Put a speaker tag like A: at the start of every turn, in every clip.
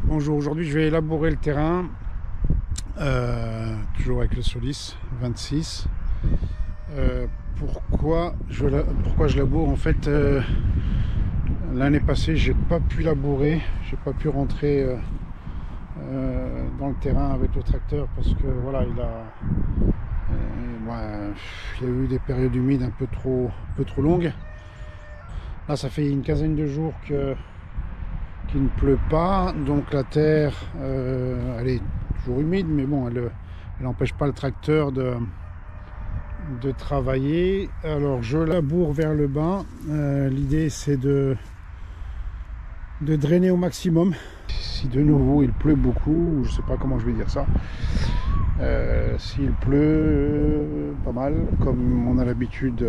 A: Bonjour, aujourd'hui je vais labourer le terrain, toujours avec le Solis 26. Pourquoi je laboure? En fait, l'année passée j'ai pas pu labourer, j'ai pas pu rentrer dans le terrain avec le tracteur parce que voilà, il y a eu des périodes humides un peu trop longues. Là ça fait une quinzaine de jours qu'il ne pleut pas, donc la terre elle est toujours humide, mais bon, elle n'empêche pas le tracteur de travailler. Alors je laboure vers le bas. L'idée c'est de drainer au maximum. Si de nouveau il pleut beaucoup, je sais pas comment je vais dire ça, s'il pleut pas mal comme on a l'habitude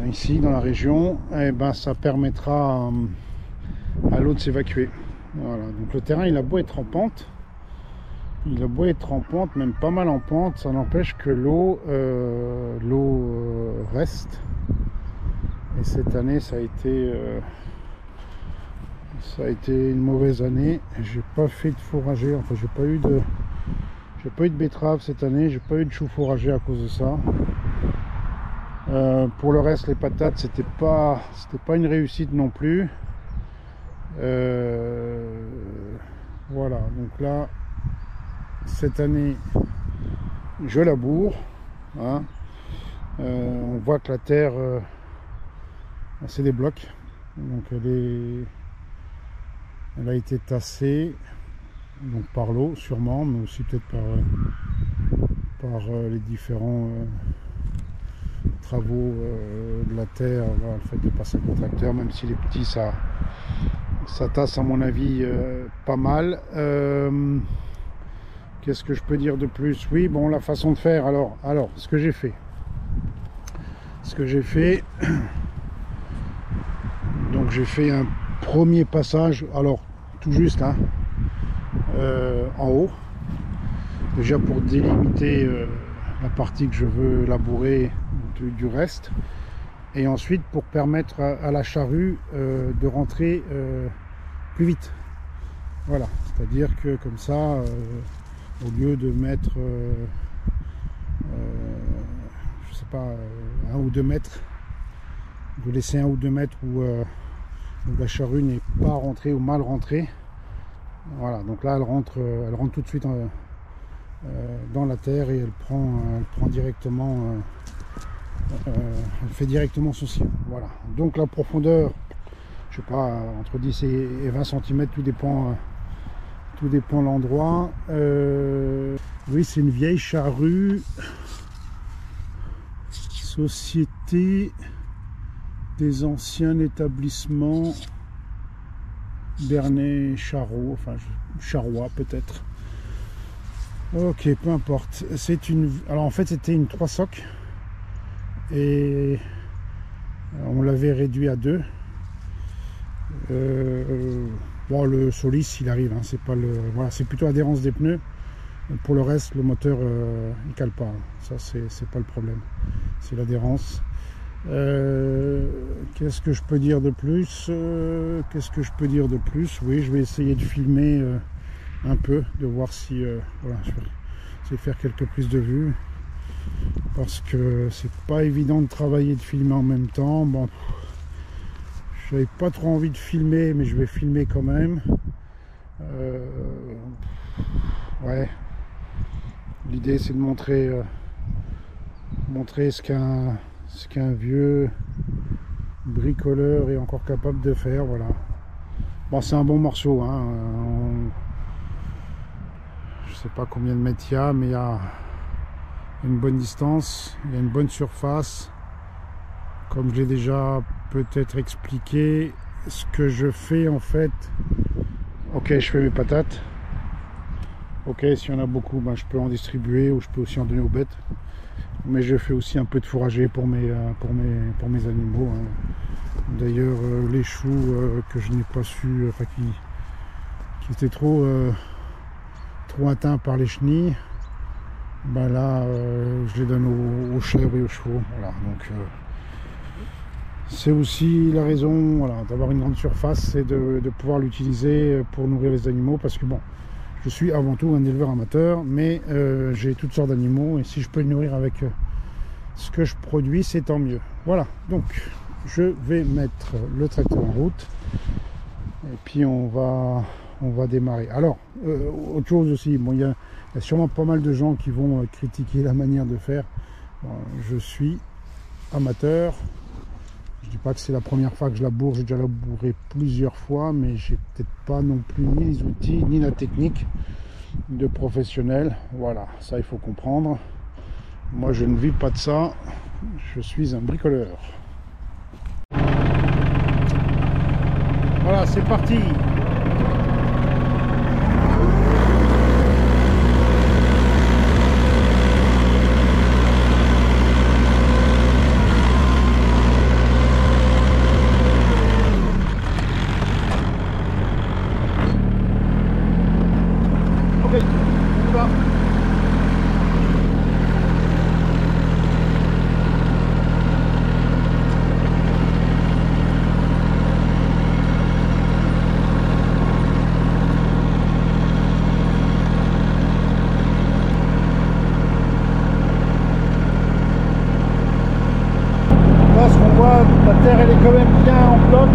A: ici dans la région, et ben ça permettra à l'eau de s'évacuer. Voilà, donc le terrain il a beau être en pente, même pas mal en pente, ça n'empêche que l'eau reste. Et cette année ça a été une mauvaise année. J'ai pas fait de fourrager, enfin j'ai pas eu de betterave cette année, j'ai pas eu de chou fourragé à cause de ça. Pour le reste, les patates c'était pas une réussite non plus. Voilà, donc là cette année je laboure, hein. On voit que la terre c'est des blocs, donc elle a été tassée donc par l'eau sûrement, mais aussi peut-être par les différents travaux de la terre, voilà, le fait de passer le tracteur, même si les petits ça tasse à mon avis pas mal. Qu'est-ce que je peux dire de plus? Oui, bon, la façon de faire, alors ce que j'ai fait donc j'ai fait un premier passage, alors tout juste hein, en haut, déjà pour délimiter la partie que je veux labourer du reste, et ensuite pour permettre à la charrue de rentrer plus vite. Voilà, c'est-à-dire que comme ça, au lieu de mettre je sais pas, 1 ou 2 mètres, de laisser 1 ou 2 mètres où la charrue n'est pas rentrée ou mal rentrée, voilà, donc là elle rentre tout de suite dans la terre, et elle prend directement elle fait directement son sillon. Voilà, donc la profondeur, je sais pas, entre 10 et 20 cm, tout dépend l'endroit. Oui, c'est une vieille charrue Société des anciens établissements Bernay Charrois, enfin Charrois peut-être. Ok, peu importe. Alors en fait c'était une 3 socs et on l'avait réduit à 2. Bon, le Solis il arrive, hein, c'est pas voilà, c'est plutôt l'adhérence des pneus. Pour le reste, le moteur il cale pas, ça c'est pas le problème, c'est l'adhérence. Qu'est-ce que je peux dire de plus? Oui, je vais essayer de filmer un peu, de voir si voilà, je vais essayer de faire quelques prises de vue, parce que c'est pas évident de travailler et de filmer en même temps. Bon, j'avais pas trop envie de filmer, mais je vais filmer quand même. Ouais, l'idée c'est de montrer ce qu'un vieux bricoleur est encore capable de faire. Voilà, bon, c'est un bon morceau, hein. Je sais pas combien de mètres il y a, mais il y a une bonne distance, il y a une bonne surface. Comme je l'ai déjà peut-être expliqué, ce que je fais en fait, ok, je fais mes patates, ok, s'il y en a beaucoup, ben, je peux en distribuer, ou je peux aussi en donner aux bêtes, mais je fais aussi un peu de fourrager pour mes animaux, hein. D'ailleurs les choux que je n'ai pas su, enfin qui étaient trop atteints par les chenilles, ben là je les donne aux chèvres et aux chevaux. Voilà, donc C'est aussi la raison, voilà, d'avoir une grande surface, c'est de pouvoir l'utiliser pour nourrir les animaux, parce que bon, je suis avant tout un éleveur amateur, mais j'ai toutes sortes d'animaux, et si je peux les nourrir avec ce que je produis, c'est tant mieux. Voilà, donc je vais mettre le tracteur en route, et puis on va démarrer. Alors, autre chose aussi, bon, il y a sûrement pas mal de gens qui vont critiquer la manière de faire. Bon, je suis amateur. Je dis pas que c'est la première fois que je laboure, j'ai déjà labouré plusieurs fois, mais j'ai peut-être pas non plus ni les outils ni la technique de professionnel. Voilà, ça il faut comprendre. Moi je ne vis pas de ça, je suis un bricoleur. Voilà, c'est parti. La terre elle est quand même bien en bloc.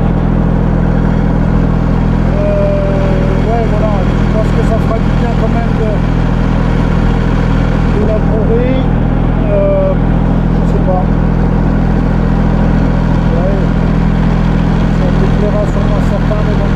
A: Ouais voilà, je pense que ça fera du bien quand même de labourer. Je sais pas. Ouais, ça déplaira sûrement certains, mais non.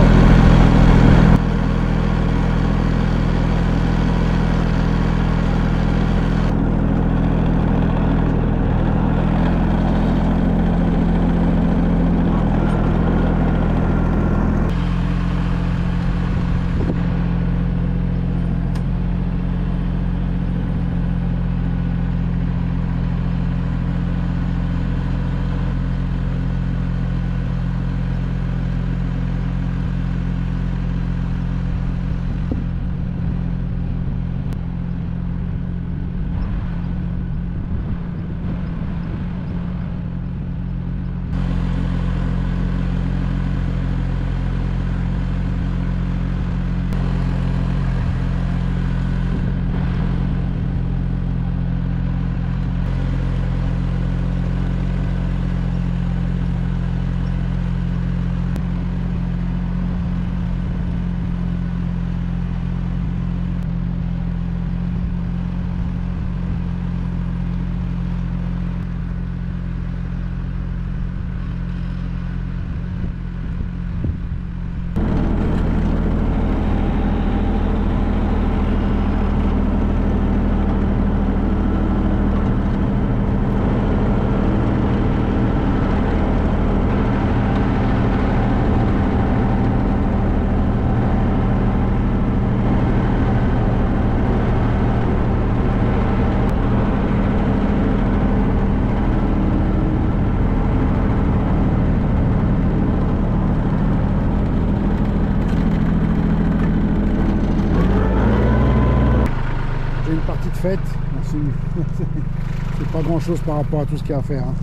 A: Fait, c'est pas grand chose par rapport à tout ce qu'il y a à faire, hein.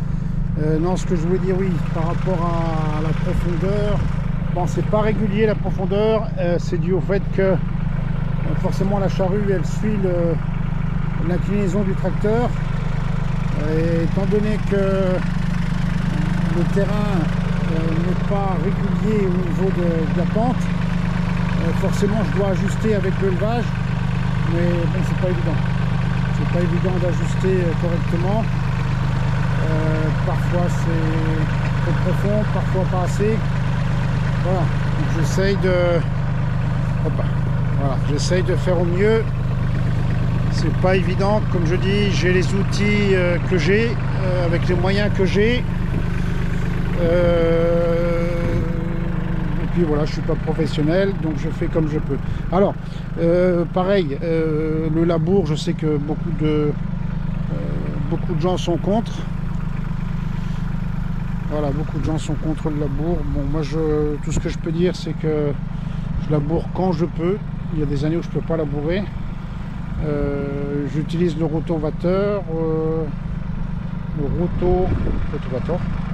A: Non, ce que je voulais dire, oui, par rapport à la profondeur, bon, c'est pas régulier la profondeur, c'est dû au fait que forcément la charrue elle suit l'inclinaison du tracteur, et étant donné que le terrain n'est pas régulier au niveau de la pente, forcément je dois ajuster avec l'élevage, mais bon, c'est pas évident. C'est pas évident d'ajuster correctement. Parfois c'est trop profond, parfois pas assez. Voilà, donc j'essaye j'essaye de faire au mieux. C'est pas évident, comme je dis, j'ai les outils que j'ai, avec les moyens que j'ai. Et puis voilà, je suis pas professionnel, donc je fais comme je peux. Alors, pareil, le labour, je sais que beaucoup de gens sont contre. Voilà, beaucoup de gens sont contre le labour. Bon, moi, tout ce que je peux dire, c'est que je laboure quand je peux. Il y a des années où je peux pas labourer. J'utilise le rotovateur,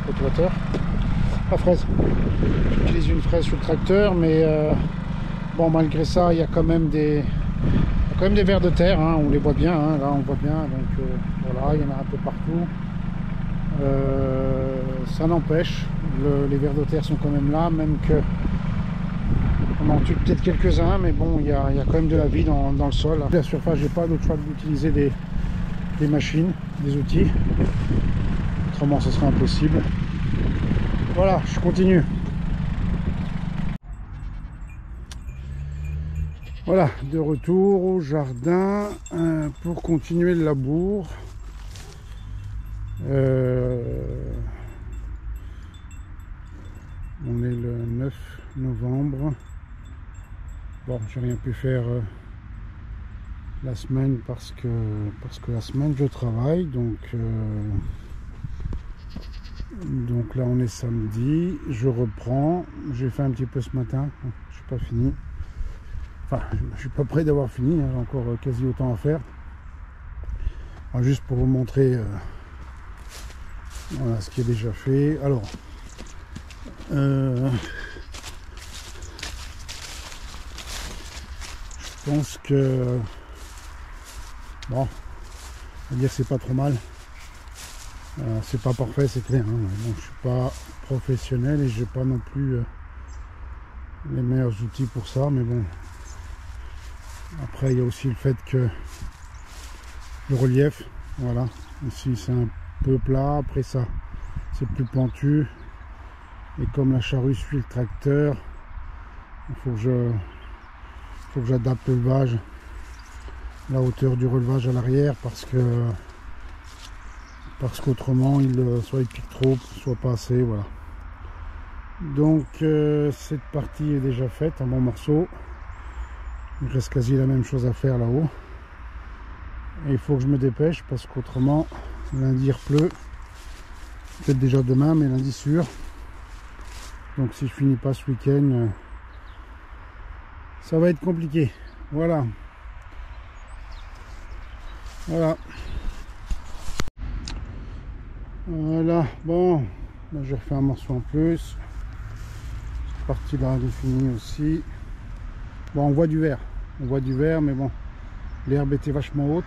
A: rotovateur. la fraise. J'utilise une fraise sur le tracteur, mais bon, malgré ça, il y a quand même des vers de terre, hein, on les voit bien, hein, là on voit bien, donc voilà, il y en a un peu partout. Ça n'empêche, les vers de terre sont quand même là, même que on en tue peut-être quelques-uns, mais bon, il y a quand même de la vie dans le sol. La surface, j'ai pas d'autre choix que d'utiliser des machines, des outils, autrement ce serait impossible. Voilà, je continue. Voilà, de retour au jardin pour continuer le labour. On est le 9 novembre. Bon, j'ai rien pu faire la semaine parce que la semaine je travaille, donc là on est samedi, je reprends. J'ai fait un petit peu ce matin, je suis pas fini. Enfin, je suis pas prêt d'avoir fini, hein, j'ai encore quasi autant à faire. Alors, juste pour vous montrer voilà ce qui est déjà fait. Alors, je pense que bon, on va dire que c'est pas trop mal. C'est pas parfait, c'est clair, hein. Bon, je suis pas professionnel et j'ai pas non plus les meilleurs outils pour ça, mais bon. Après, il y a aussi le fait que le relief, voilà, ici c'est un peu plat, après ça c'est plus pentu, et comme la charrue suit le tracteur, il faut que j'adapte le levage, la hauteur du relevage à l'arrière, parce qu'autrement soit il pique trop, soit pas assez, voilà. Donc cette partie est déjà faite, un bon morceau. Il reste quasi la même chose à faire là-haut. Et il faut que je me dépêche parce qu'autrement, lundi il pleut. Peut-être déjà demain, mais lundi sûr. Donc si je finis pas ce week-end, ça va être compliqué. Voilà. Voilà. Voilà. Bon, là, j'ai refait un morceau en plus. Cette partie-là elle est finie aussi. Bon, on voit du vert. On voit du vert, mais bon, l'herbe était vachement haute.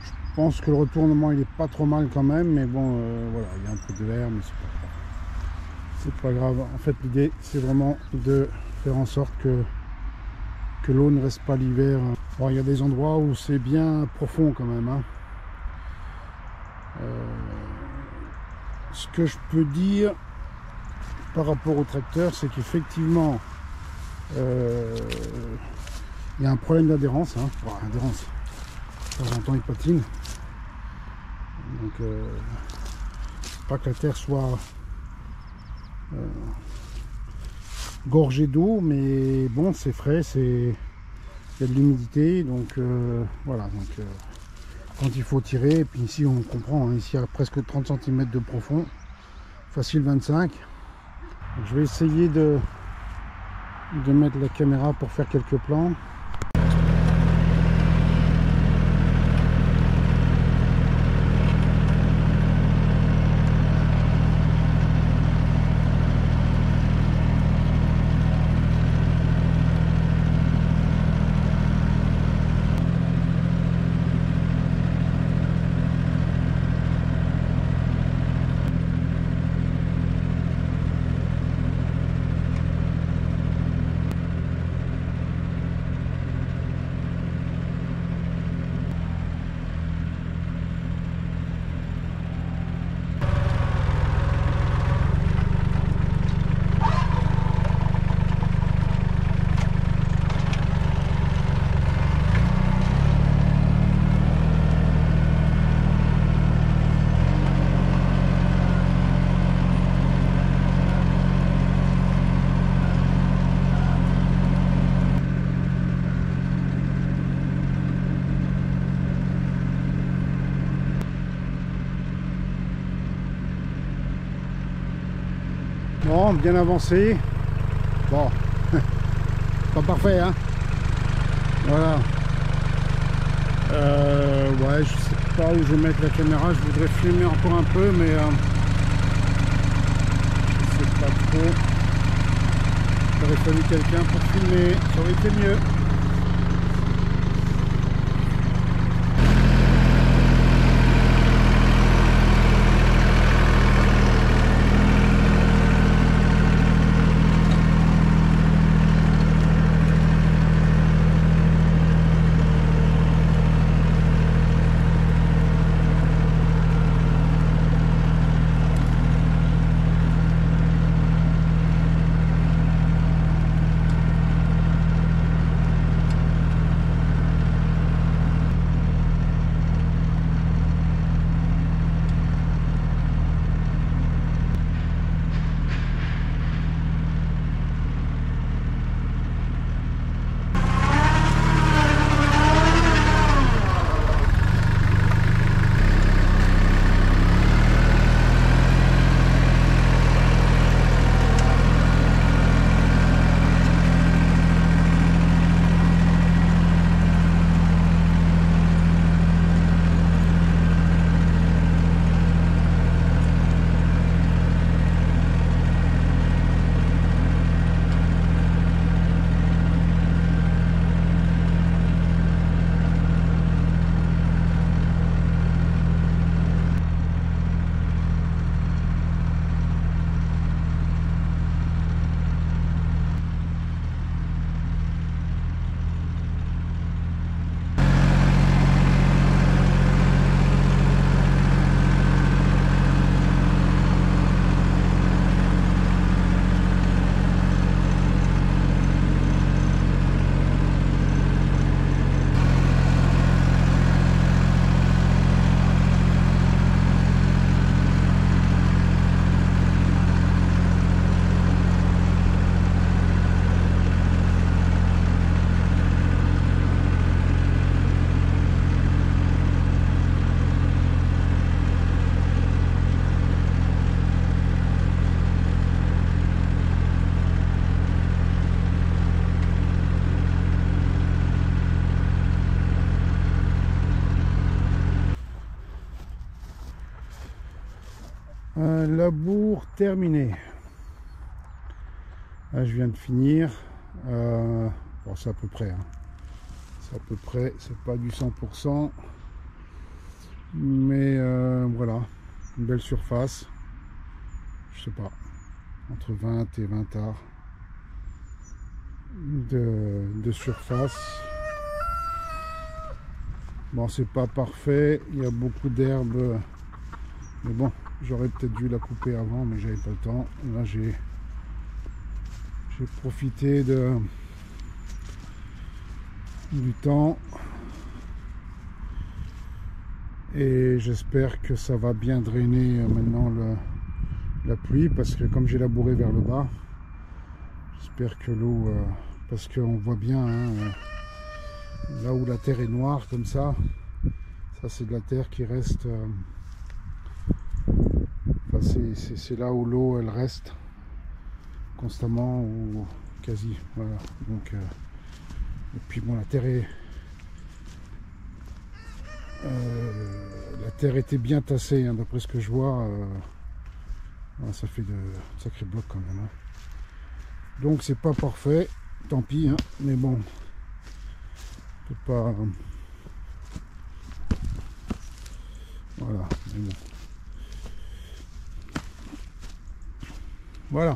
A: Je pense que le retournement il est pas trop mal quand même, mais bon, voilà, il y a un peu de vert, mais c'est pas grave. C'est pas grave. En fait, l'idée c'est vraiment de faire en sorte que l'eau ne reste pas l'hiver. Bon, il y a des endroits où c'est bien profond quand même, hein. Ce que je peux dire par rapport au tracteur, c'est qu'effectivement il y a un problème d'adhérence, hein. Bon, adhérence, de temps en temps il patine, donc pas que la terre soit gorgée d'eau, mais bon, c'est frais, il y a de l'humidité, donc voilà, donc quand il faut tirer, et puis ici on comprend, hein, ici il y a presque 30 cm de profond, facile 25. Donc, je vais essayer de mettre la caméra pour faire quelques plans. Bon, bien avancé. Bon, pas parfait, hein. Voilà. Ouais, je sais pas où je vais mettre la caméra. Je voudrais filmer encore un peu, mais je bon, il aurait fallu quelqu'un pour filmer, ça aurait été mieux. Labour terminé. Là, je viens de finir. Bon, c'est à peu près. Hein. C'est à peu près. C'est pas du 100%. Mais voilà. Une belle surface. Je sais pas. Entre 20 et 20 arts de surface. Bon, c'est pas parfait. Il y a beaucoup d'herbes. Mais bon, j'aurais peut-être dû la couper avant, mais j'avais pas le temps. Là, j'ai profité du temps. Et j'espère que ça va bien drainer maintenant la pluie, parce que comme j'ai labouré vers le bas, j'espère que l'eau, parce qu'on voit bien, hein, là où la terre est noire comme ça c'est de la terre qui reste. C'est là où l'eau elle reste constamment ou quasi, voilà. Donc et puis bon, la terre était bien tassée, hein, d'après ce que je vois. Ça fait de sacrés blocs quand même, hein. Donc c'est pas parfait, tant pis, hein, mais bon, peut pas, voilà, mais bon. Voilà.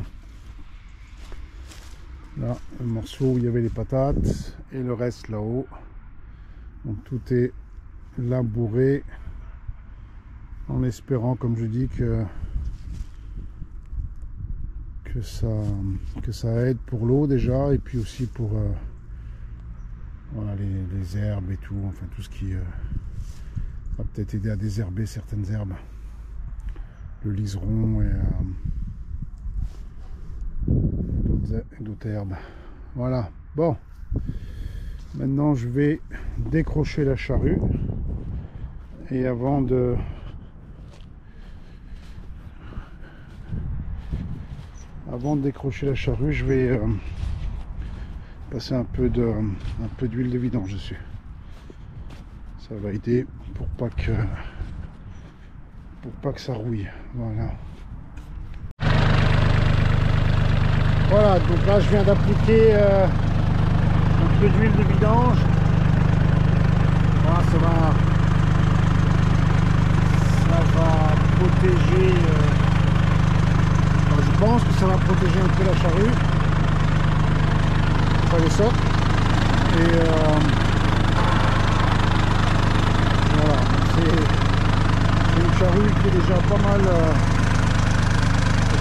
A: Là, le morceau où il y avait les patates et le reste là-haut. Donc tout est labouré en espérant, comme je dis, que ça aide pour l'eau déjà, et puis aussi pour voilà, les herbes et tout, enfin tout ce qui va peut-être aider à désherber certaines herbes, le liseron et d'autres herbes. Voilà, bon, maintenant je vais décrocher la charrue, et avant de décrocher la charrue, je vais passer un peu d'huile de vidange dessus. Ça va aider pour pas que ça rouille. Voilà. Voilà, donc là je viens d'appliquer un peu d'huile de vidange. Voilà, ça va protéger, je pense que ça va protéger un peu la charrue. Ça les sort. Et voilà, c'est une charrue qui est déjà pas mal,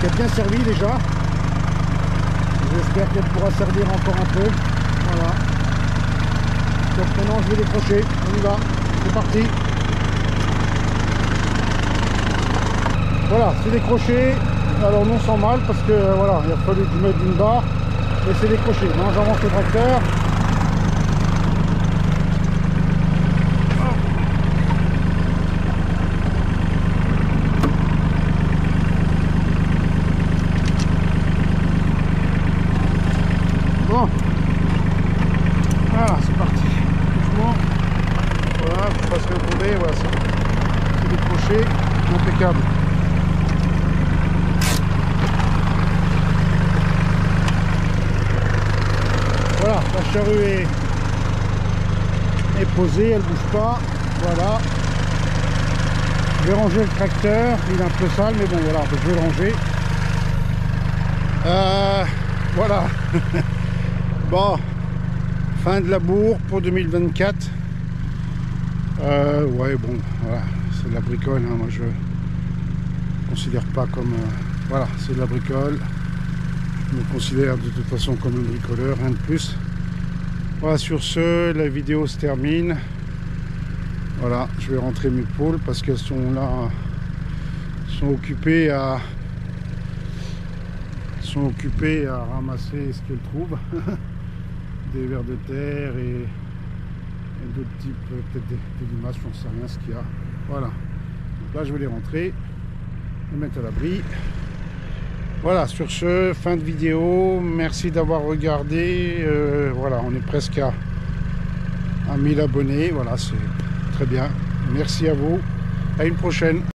A: qui a bien servi déjà. J'espère qu'elle pourra servir encore un peu. Voilà. Donc maintenant je vais décrocher. On y va. C'est parti. Voilà, c'est décroché. Alors non sans mal parce que voilà, il a fallu que je mette une barre. Et c'est décroché. Maintenant j'avance le tracteur. Bon. Voilà, c'est parti. Doucement. Voilà, je passe le tourner. Voilà, c'est décroché. Impeccable. Voilà, la charrue est posée, elle bouge pas. Voilà. Je vais ranger le tracteur, il est un peu sale, mais bon voilà, je vais le ranger. Voilà. Bon, fin de labour pour 2024. Ouais, bon, voilà, c'est de la bricole, hein, moi je considère pas comme... voilà, c'est de la bricole. Je me considère de toute façon comme un bricoleur, rien de plus. Voilà, sur ce, la vidéo se termine. Voilà, je vais rentrer mes poules parce qu'elles sont là, sont occupées à ramasser ce qu'elles trouvent. Des vers de terre et d'autres types, peut-être des limaces, j'en sais rien ce qu'il y a. Voilà, donc là je vais les rentrer, les mettre à l'abri. Voilà, sur ce, fin de vidéo, merci d'avoir regardé. Voilà, on est presque à 1000 abonnés, voilà, c'est très bien. Merci à vous, à une prochaine.